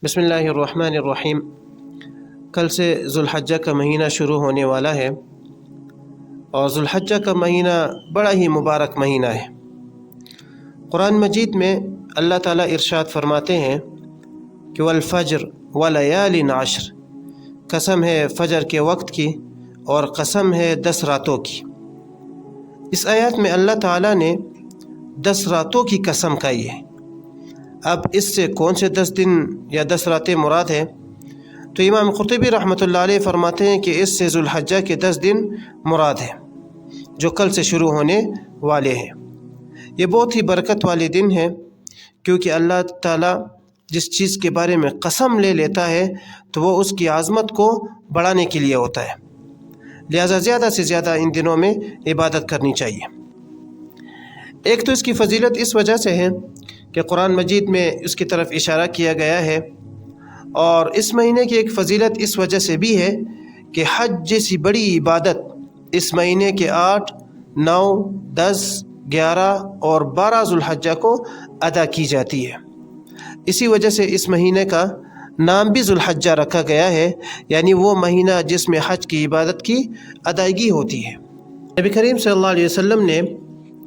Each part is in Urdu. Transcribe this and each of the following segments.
بسم اللہ الرحمن الرحیم۔ کل سے ذوالحجہ کا مہینہ شروع ہونے والا ہے اور ذوالحجہ کا مہینہ بڑا ہی مبارک مہینہ ہے۔ قرآن مجید میں اللہ تعالیٰ ارشاد فرماتے ہیں کہ والفجر ولیال عشر، قسم ہے فجر کے وقت کی اور قسم ہے 10 راتوں کی۔ اس آیات میں اللہ تعالیٰ نے 10 راتوں کی قسم کھائی ہے۔ اب اس سے کون سے 10 دن یا 10 راتیں مراد ہیں؟ تو امام قرطبی رحمۃ اللہ علیہ فرماتے ہیں کہ اس سے ذوالحجہ کے 10 دن مراد ہیں جو کل سے شروع ہونے والے ہیں۔ یہ بہت ہی برکت والے دن ہیں، کیونکہ اللہ تعالیٰ جس چیز کے بارے میں قسم لے لیتا ہے تو وہ اس کی عظمت کو بڑھانے کے لیے ہوتا ہے، لہذا زیادہ سے زیادہ ان دنوں میں عبادت کرنی چاہیے۔ ایک تو اس کی فضیلت اس وجہ سے ہے کہ قرآن مجید میں اس کی طرف اشارہ کیا گیا ہے، اور اس مہینے کی ایک فضیلت اس وجہ سے بھی ہے کہ حج جیسی بڑی عبادت اس مہینے کے 8، 9، 10، 11 اور 12 ذوالحجہ کو ادا کی جاتی ہے۔ اسی وجہ سے اس مہینے کا نام بھی ذوالحجہ رکھا گیا ہے، یعنی وہ مہینہ جس میں حج کی عبادت کی ادائیگی ہوتی ہے۔ نبی کریم صلی اللہ علیہ وسلم نے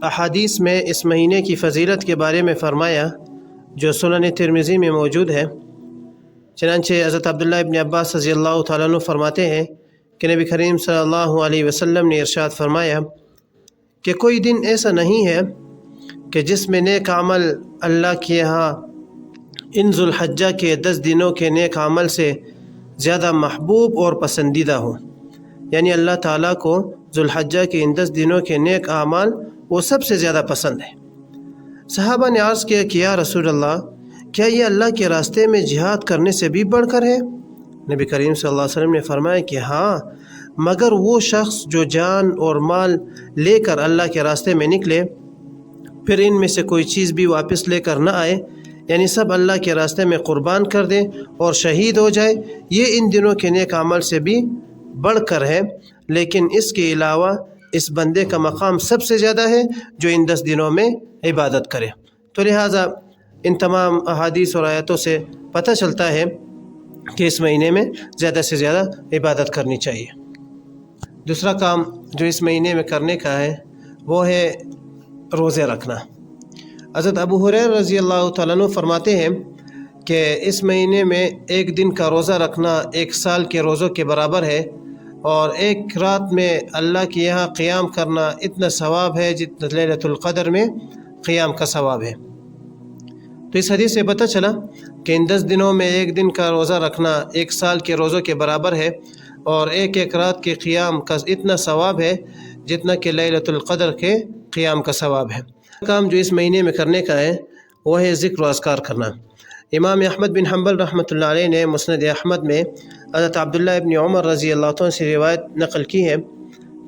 احادیث میں اس مہینے کی فضیلت کے بارے میں فرمایا، جو سنن ترمذی میں موجود ہے۔ چنانچہ حضرت عبداللہ ابن عباس رضی اللہ تعالیٰ عنہ فرماتے ہیں کہ نبی کریم صلی اللہ علیہ وسلم نے ارشاد فرمایا کہ کوئی دن ایسا نہیں ہے کہ جس میں نیک عمل اللہ کے یہاں ان ذوالحجہ کے 10 دنوں کے نیک عمل سے زیادہ محبوب اور پسندیدہ ہو، یعنی اللہ تعالیٰ کو ذوالحجہ کے ان 10 دنوں کے نیک اعمال وہ سب سے زیادہ پسند ہے۔ صحابہ نے عرض کیا کہ یا رسول اللہ، کیا یہ اللہ کے راستے میں جہاد کرنے سے بھی بڑھ کر ہے؟ نبی کریم صلی اللہ علیہ وسلم نے فرمایا کہ ہاں، مگر وہ شخص جو جان اور مال لے کر اللہ کے راستے میں نکلے، پھر ان میں سے کوئی چیز بھی واپس لے کر نہ آئے، یعنی سب اللہ کے راستے میں قربان کر دے اور شہید ہو جائے، یہ ان دنوں کے نیک عمل سے بھی بڑھ کر ہے۔ لیکن اس کے علاوہ اس بندے کا مقام سب سے زیادہ ہے جو ان 10 دنوں میں عبادت کرے۔ تو لہٰذا ان تمام احادیث اور آیتوں سے پتہ چلتا ہے کہ اس مہینے میں زیادہ سے زیادہ عبادت کرنی چاہیے۔ دوسرا کام جو اس مہینے میں کرنے کا ہے وہ ہے روزے رکھنا۔ حضرت ابو ہریرہ رضی اللہ تعالیٰ عنہ فرماتے ہیں کہ اس مہینے میں ایک دن کا روزہ رکھنا 1 سال کے روزوں کے برابر ہے، اور ایک رات میں اللہ کے یہاں قیام کرنا اتنا ثواب ہے جتنا لیلۃ القدر میں قیام کا ثواب ہے۔ تو اس حدیث سے پتہ چلا کہ ان 10 دنوں میں ایک دن کا روزہ رکھنا 1 سال کے روزوں کے برابر ہے، اور ایک رات کے قیام کا اتنا ثواب ہے جتنا کہ لیلۃ القدر کے قیام کا ثواب ہے۔ کام جو اس مہینے میں کرنے کا ہے وہ ہے ذکر و اذکار کرنا۔ امام احمد بن حنبل رحمۃ اللہ علیہ نے مسند احمد میں حضرت عبداللہ ابن عمر رضی اللہ عنہ سے روایت نقل کی ہے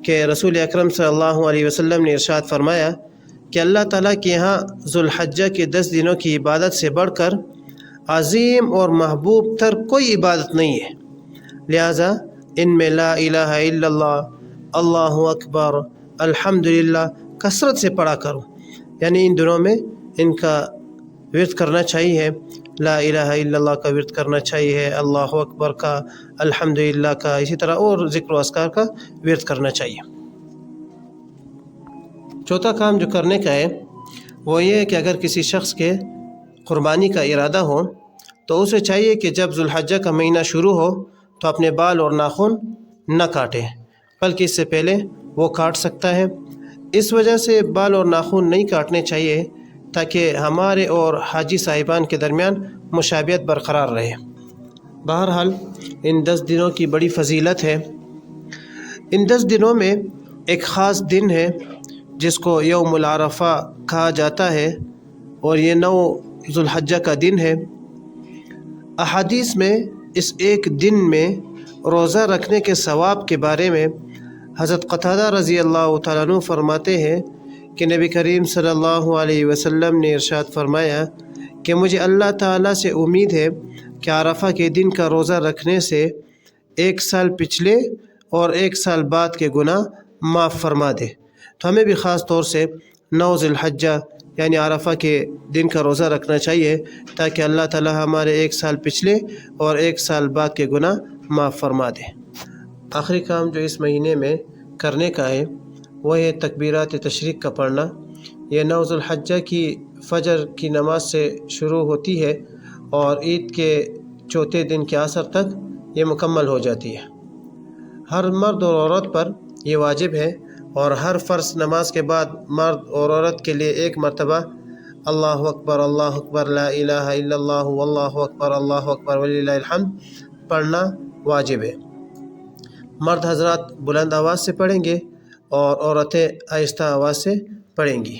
کہ رسول اکرم صلی اللہ علیہ وسلم نے ارشاد فرمایا کہ اللہ تعالیٰ کے یہاں ذوالحجہ کے 10 دنوں کی عبادت سے بڑھ کر عظیم اور محبوب تر کوئی عبادت نہیں ہے، لہذا ان میں لا الہ الا اللہ، اللہ اکبر، الحمدللہ کثرت سے پڑھا کرو، یعنی ان دنوں میں ان کا ورد کرنا چاہیے، لا الہ الا اللہ کا ورد کرنا چاہیے، اللہ اکبر کا، الحمدللہ کا، اسی طرح اور ذکر و اذکار کا ورد کرنا چاہیے۔ چوتھا کام جو کرنے کا ہے وہ یہ ہے کہ اگر کسی شخص کے قربانی کا ارادہ ہو تو اسے چاہیے کہ جب ذوالحجہ کا مہینہ شروع ہو تو اپنے بال اور ناخن نہ کاٹے، بلکہ اس سے پہلے وہ کاٹ سکتا ہے۔ اس وجہ سے بال اور ناخن نہیں کاٹنے چاہیے تاکہ ہمارے اور حاجی صاحبان کے درمیان مشابہت برقرار رہے۔ بہرحال ان 10 دنوں کی بڑی فضیلت ہے۔ ان 10 دنوں میں ایک خاص دن ہے جس کو یوم العرفہ کہا جاتا ہے، اور یہ 9 ذوالحجہ کا دن ہے۔ احادیث میں اس ایک دن میں روزہ رکھنے کے ثواب کے بارے میں حضرت قتادہ رضی اللہ تعالیٰ عنہ فرماتے ہیں کہ نبی کریم صلی اللہ علیہ وسلم نے ارشاد فرمایا کہ مجھے اللہ تعالیٰ سے امید ہے کہ عرفہ کے دن کا روزہ رکھنے سے 1 سال پچھلے اور 1 سال بعد کے گناہ معاف فرما دے۔ تو ہمیں بھی خاص طور سے 9 ذوالحجہ یعنی عرفہ کے دن کا روزہ رکھنا چاہیے تاکہ اللہ تعالی ہمارے 1 سال پچھلے اور 1 سال بعد کے گناہ معاف فرما دے۔ آخری کام جو اس مہینے میں کرنے کا ہے وہ ہے تکبیرات تشریق کا پڑھنا۔ یہ 9 ذو الحجہ کی فجر کی نماز سے شروع ہوتی ہے اور عید کے چوتھے دن کے عصر تک یہ مکمل ہو جاتی ہے۔ ہر مرد اور عورت پر یہ واجب ہے اور ہر فرض نماز کے بعد مرد اور عورت کے لیے 1 مرتبہ اللہ اکبر لا الہ الا اللہ واللہ اکبر وللہ الحمد پڑھنا واجب ہے۔ مرد حضرات بلند آواز سے پڑھیں گے اور عورتیں آہستہ آواز سے پڑھیں گی۔